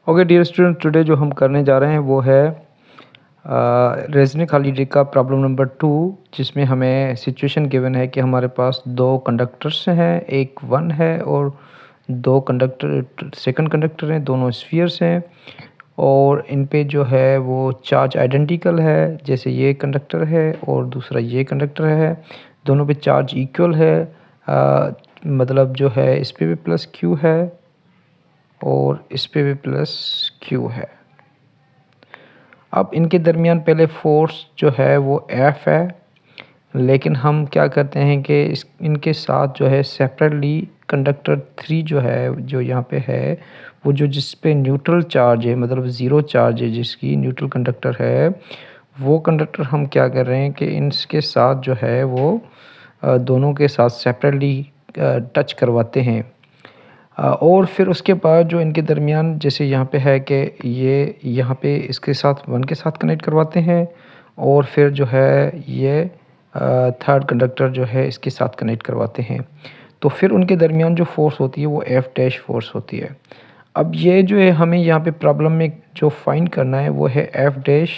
Okay dear student, today जो हम करने जा रहे हैं वो है रेजनिक हॉलीडे का प्रॉब्लम नंबर 2, जिसमें हमें सिचुएशन गिवन है कि हमारे पास दो कंडक्टर्स हैं, एक वन है और दो कंडक्टर सेकंड कंडक्टर हैं, दोनों स्फीयर्स हैं और इन पे जो है वो चार्ज आइडेंटिकल है। जैसे ये कंडक्टर है और दूसरा ये कंडक्टर है, दोनों पे चार्ज इक्वल है। मतलब जो है इस पे भी प्लस क्यू है और इस पे भी प्लस क्यू है। अब इनके दरमियान पहले फोर्स जो है वो एफ है, लेकिन हम क्या करते हैं कि इनके साथ जो है सेपरेटली कंडक्टर 3 जो है, जो यहाँ पे है, वो जो जिस पे न्यूट्रल चार्ज है, मतलब ज़ीरो चार्ज है, जिसकी न्यूट्रल कंडक्टर है, वो कंडक्टर हम क्या कर रहे हैं कि इनके साथ जो है वो दोनों के साथ सेपरेटली टच करवाते हैं। और फिर उसके बाद जो इनके दरमियान जैसे यहाँ पे है कि ये यहाँ पे इसके साथ वन के साथ कनेक्ट करवाते हैं और फिर जो है ये थर्ड कंडक्टर जो है इसके साथ कनेक्ट करवाते हैं। तो फिर उनके दरमियान जो फोर्स होती है वो एफ डैश फोर्स होती है। अब ये जो है हमें यहाँ पे प्रॉब्लम में जो फाइंड करना है वो है एफ डैश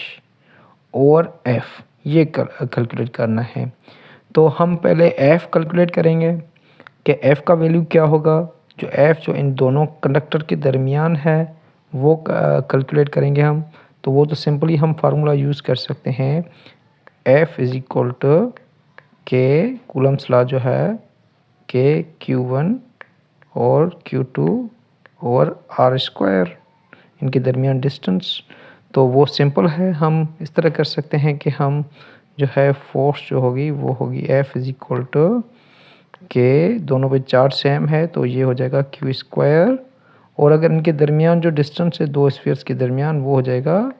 और एफ, ये कैलकुलेट करना है। तो हम पहले एफ कैलकुलेट करेंगे कि एफ़ का वैल्यू क्या होगा। जो एफ़ जो इन दोनों कंडक्टर के दरमियान है वो कैलकुलेट करेंगे हम। तो वो तो सिंपली हम फार्मूला यूज़ कर सकते हैं, एफ़ इज़ इक्वल टू के कूलम्स लॉ जो है के Q1 और Q2 और आर स्क्वायर, इनके दरमियान डिस्टेंस। तो वो सिंपल है, हम इस तरह कर सकते हैं कि हम जो है फोर्स जो होगी वो होगी एफ़ इज़ इक्वल टू के, दोनों पे चार्ज सेम है तो ये हो जाएगा क्यू स्क्वायर, और अगर इनके दरमियान जो डिस्टेंस है दो स्फीयर्स के दरमियान वो हो जाएगा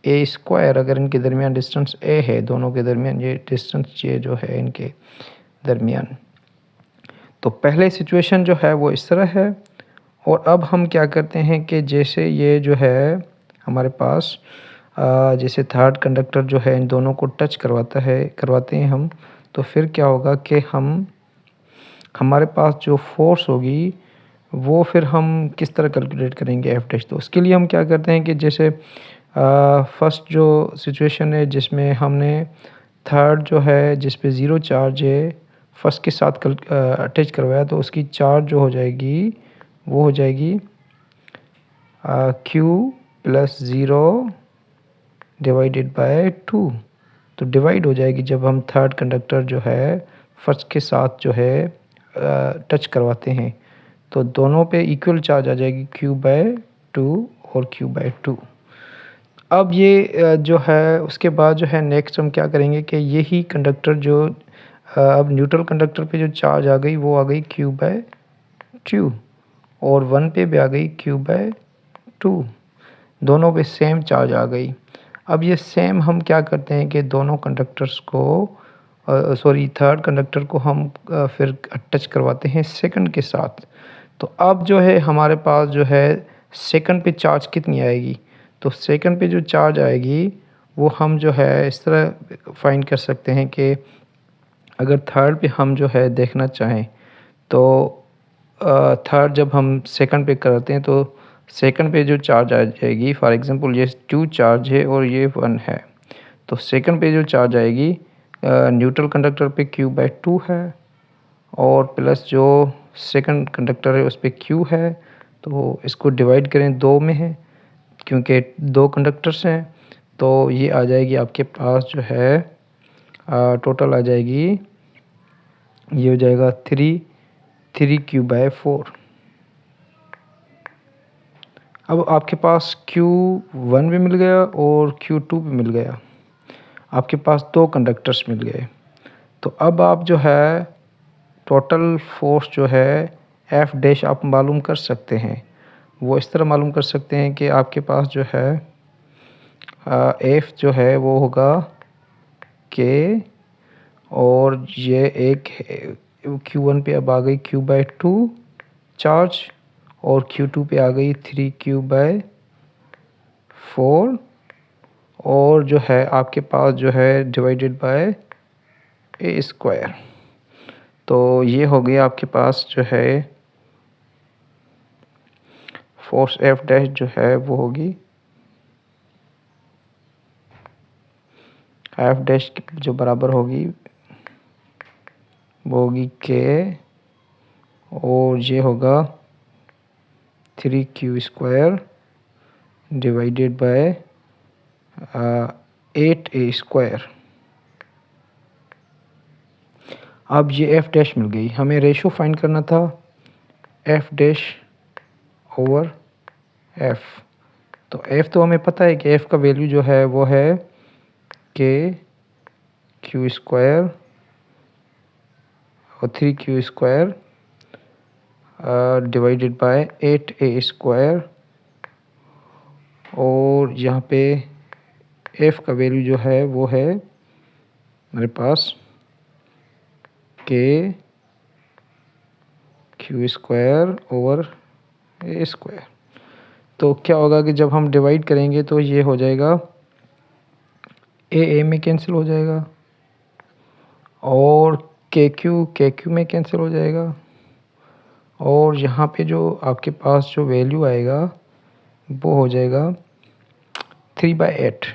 ए स्क्वायर। अगर इनके दरमियान डिस्टेंस ए है, दोनों के दरमियान ये डिस्टेंस ये जो है इनके दरमियान। तो पहले सिचुएशन जो है वो इस तरह है। और अब हम क्या करते हैं कि जैसे ये जो है हमारे पास जैसे थर्ड कंडक्टर जो है इन दोनों को टच करवाते हैं हम, तो फिर क्या होगा कि हमारे पास जो फोर्स होगी वो फिर हम किस तरह कैलकुलेट करेंगे एफ डैश। तो उसके लिए हम क्या करते हैं कि जैसे फर्स्ट जो सिचुएशन है जिसमें हमने थर्ड जो है जिस पे ज़ीरो चार्ज है फर्स्ट के साथ अटैच करवाया, तो उसकी चार्ज जो हो जाएगी वो हो जाएगी Q plus zero divided by 2। तो डिवाइड हो जाएगी जब हम थर्ड कंडक्टर जो है फर्स्ट के साथ जो है टच करवाते हैं, तो दोनों पे इक्वल चार्ज आ जाएगी क्यू बाय 2 और क्यू बाय 2। अब ये जो है उसके बाद जो है नेक्स्ट हम क्या करेंगे कि यही कंडक्टर जो अब न्यूट्रल कंडक्टर पे जो चार्ज आ गई वो आ गई क्यू बाय 2 और वन पे भी आ गई क्यू बाय 2, दोनों पे सेम चार्ज आ गई। अब ये सेम हम क्या करते हैं कि दोनों कंडक्टर्स को थर्ड कंडक्टर को हम फिर टच करवाते हैं सेकंड के साथ। तो अब जो है हमारे पास जो है सेकंड पे चार्ज कितनी आएगी, तो सेकंड पे जो चार्ज आएगी वो हम जो है इस तरह फाइंड कर सकते हैं कि अगर थर्ड पे हम जो है देखना चाहें तो थर्ड जब हम सेकंड पे करते हैं तो सेकंड पे जो चार्ज आ जाएगी, फॉर एग्जांपल ये 2 चार्ज है और ये 1 है, तो सेकंड पे जो चार्ज आएगी न्यूट्रल कंडक्टर पे क्यू बाय 2 है और प्लस जो सेकंड कंडक्टर है उस पर क्यू है। तो इसको डिवाइड करें दो में है क्योंकि दो कंडक्टर्स हैं, तो ये आ जाएगी आपके पास जो है टोटल आ जाएगी, ये हो जाएगा 3 क्यू बाय 4। अब आपके पास Q1 भी मिल गया और Q2 भी मिल गया, आपके पास दो कंडक्टर्स मिल गए। तो अब आप जो है टोटल फोर्स जो है एफ डैश आप मालूम कर सकते हैं। वो इस तरह मालूम कर सकते हैं कि आपके पास जो है एफ जो है वो होगा के, और ये एक Q1 पे अब आ गई क्यू बाय 2 चार्ज और Q2 पे आ गई 3 क्यू बाय 4, और जो है आपके पास जो है डिवाइडेड बाय ए स्क्वायर। तो ये हो गया आपके पास जो है फोर्स एफ डैश जो है वो होगी एफ डैश जो बराबर होगी वो होगी के, और ये होगा 3q² डिवाइडेड बाय 8a²। अब ये एफ डैश मिल गई, हमें रेशो फाइंड करना था एफ डैश ओवर एफ। तो एफ तो हमें पता है कि एफ का वैल्यू जो है वो है k² और 3q² डिवाइडेड बाय 8a², और यहाँ पे एफ का वैल्यू जो है वो है मेरे पास k² ओवर a²। तो क्या होगा कि जब हम डिवाइड करेंगे तो ये हो जाएगा ए में कैंसिल हो जाएगा, और के क्यू में कैंसिल हो जाएगा, और यहाँ पे जो आपके पास जो वैल्यू आएगा वो हो जाएगा 3/8।